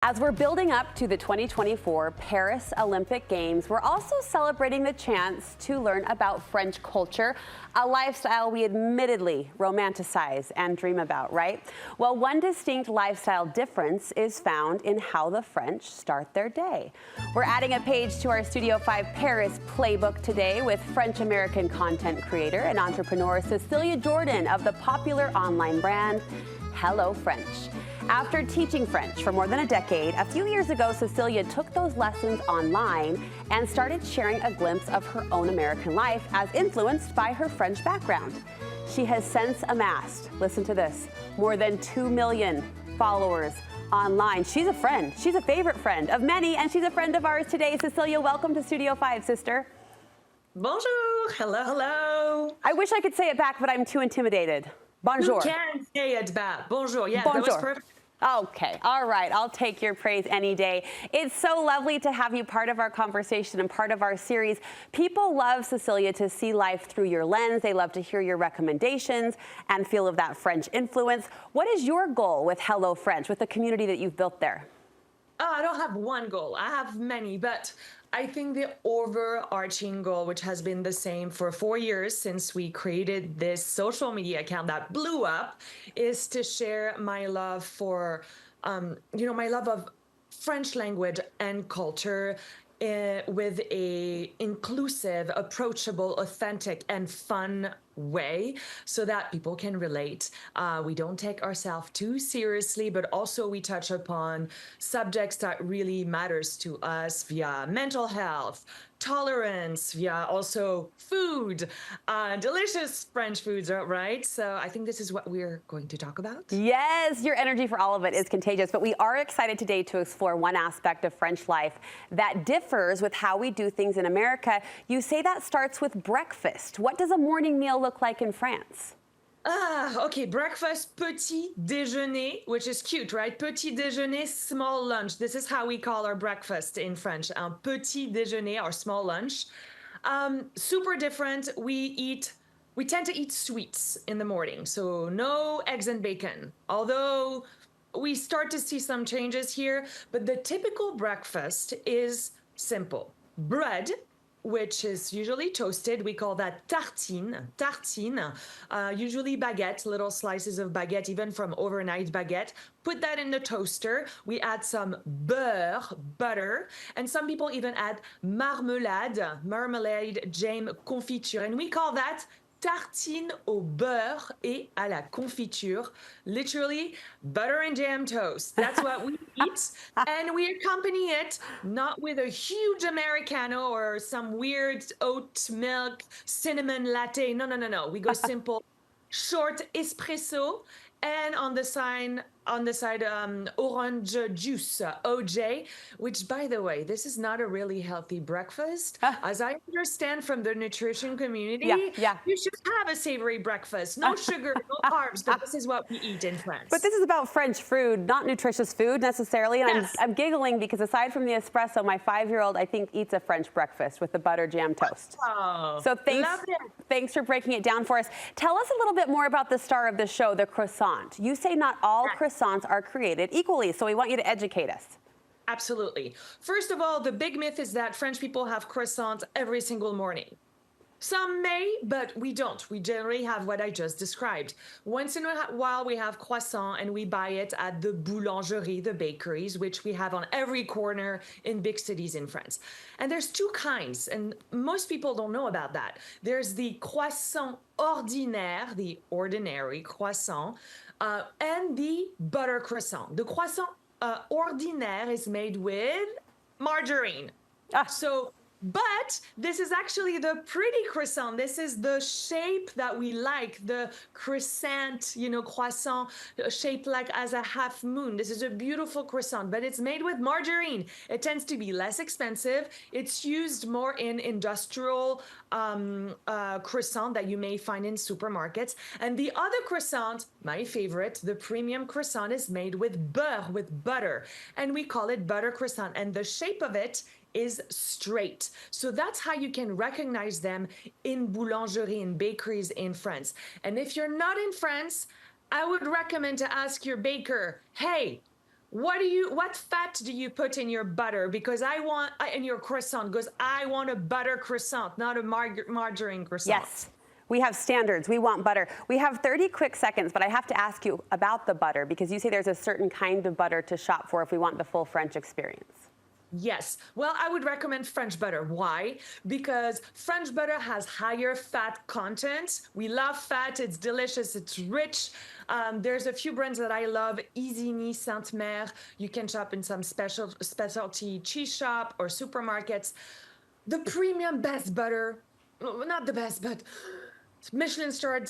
As we're building up to the 2024 Paris Olympic Games, we're also celebrating the chance to learn about French culture, a lifestyle we admittedly romanticize and dream about, right? Well, one distinct lifestyle difference is found in how the French start their day. We're adding a page to our Studio 5 Paris Playbook today with French-American content creator and entrepreneur Cecilia Jourdan of the popular online brand Hello French. After teaching French for more than a decade, a few years ago, Cecilia took those lessons online and started sharing a glimpse of her own American life as influenced by her French background. She has since amassed, listen to this, more than 2 million followers online. She's a friend. She's a favorite friend of many, and she's a friend of ours today. Cecilia, welcome to Studio 5, sister. Bonjour. Hello, hello. I wish I could say it back, but I'm too intimidated. Bonjour. You can say it back. Bonjour. Yeah, Bonjour. that was perfect. Okay, all right, I'll take your praise any day. It's so lovely to have you part of our conversation and part of our series. People love, Cecilia, to see life through your lens. They love to hear your recommendations and feel of that French influence. What is your goal with Hello French, with the community that you've built there? Oh, I don't have one goal. I have many, but I think the overarching goal, which has been the same for 4 years since we created this social media account that blew up, is to share my love for, my love of French language and culture with a inclusive, approachable, authentic, and fun way so that people can relate. We don't take ourselves too seriously, but also we touch upon subjects that really matters to us via mental health, tolerance, via also food, delicious French foods, right? So I think this is what we're going to talk about. Yes, your energy for all of it is contagious, but we are excited today to explore one aspect of French life that differs with how we do things in America. You say that starts with breakfast. What does a morning meal look like in France? Okay, breakfast, petit déjeuner, which is cute, right? Petit déjeuner, small lunch. This is how we call our breakfast in French. Petit déjeuner, our small lunch. Super different. We tend to eat sweets in the morning, so no eggs and bacon. Although we start to see some changes here, but the typical breakfast is simple. Bread, which is usually toasted. We call that tartine, usually baguette, little slices of baguette, even from overnight baguette. Put that in the toaster. We add some beurre, butter, and some people even add marmelade, jam, confiture, and we call that tartine au beurre et à la confiture, literally butter and jam toast. That's what we eat, and we accompany it not with a huge Americano or some weird oat milk cinnamon latte. No. We go simple, short espresso, and on the side, orange juice, OJ, which, by the way, this is not a really healthy breakfast. As I understand from the nutrition community, you should have a savory breakfast. No sugar, no carbs, but this is what we eat in France. But this is about French food, not nutritious food necessarily. And Yes. I'm giggling because aside from the espresso, my 5-year-old, I think, eats a French breakfast with the butter jam toast. Oh, So love it. thanks for breaking it down for us. Tell us a little bit more about the star of the show, the croissant. You say not all croissants are created equally, so we want you to educate us. Absolutely. First of all, the big myth is that French people have croissants every single morning. Some may, but we don't. We generally have what I just described. Once in a while, we have croissant, and we buy it at the boulangerie, the bakeries, which we have on every corner in big cities in France. And there's two kinds, and most people don't know about that. There's the croissant ordinaire, the ordinary croissant, and the butter croissant. The croissant ordinaire is made with margarine. But this is actually the pretty croissant. This is the shape that we like, the croissant, croissant shaped like as a half moon. This is a beautiful croissant, but it's made with margarine. It tends to be less expensive. It's used more in industrial croissant that you may find in supermarkets. And the other croissant, my favorite, the premium croissant, is made with beurre, with butter. And we call it butter croissant. And the shape of it is straight. So that's how you can recognize them in boulangerie and bakeries in France. And if you're not in France, I would recommend to ask your baker, hey, what fat do you put in your butter? Because in your croissant, because I want a butter croissant, not a margarine croissant. Yes. We have standards. We want butter. We have 30 quick seconds, but I have to ask you about the butter because you say there's a certain kind of butter to shop for if we want the full French experience. Yes. Well, I would recommend French butter. Why? Because French butter has higher fat content. We love fat. It's delicious. It's rich. There's a few brands that I love. Isigny, Sainte Mère. You can shop in some specialty cheese shop or supermarkets. The premium best butter, not the best, but Michelin-starred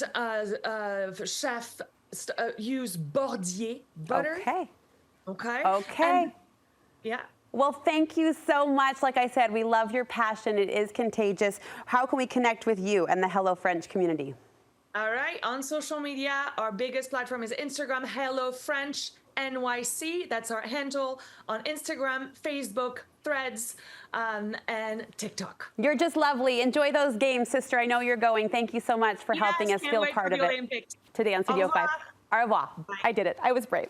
chef use Bordier butter. Okay. Okay. Okay. And, yeah. Well, thank you so much. Like I said, we love your passion. It is contagious. How can we connect with you and the Hello French community? All right. On social media, our biggest platform is Instagram, Hello French NYC. That's our handle on Instagram, Facebook, Threads, and TikTok. You're just lovely. Enjoy those games, sister. I know you're going. Thank you so much for helping us feel part of it Olympics. today on Studio 5. Au revoir. Bye. I did it. I was brave.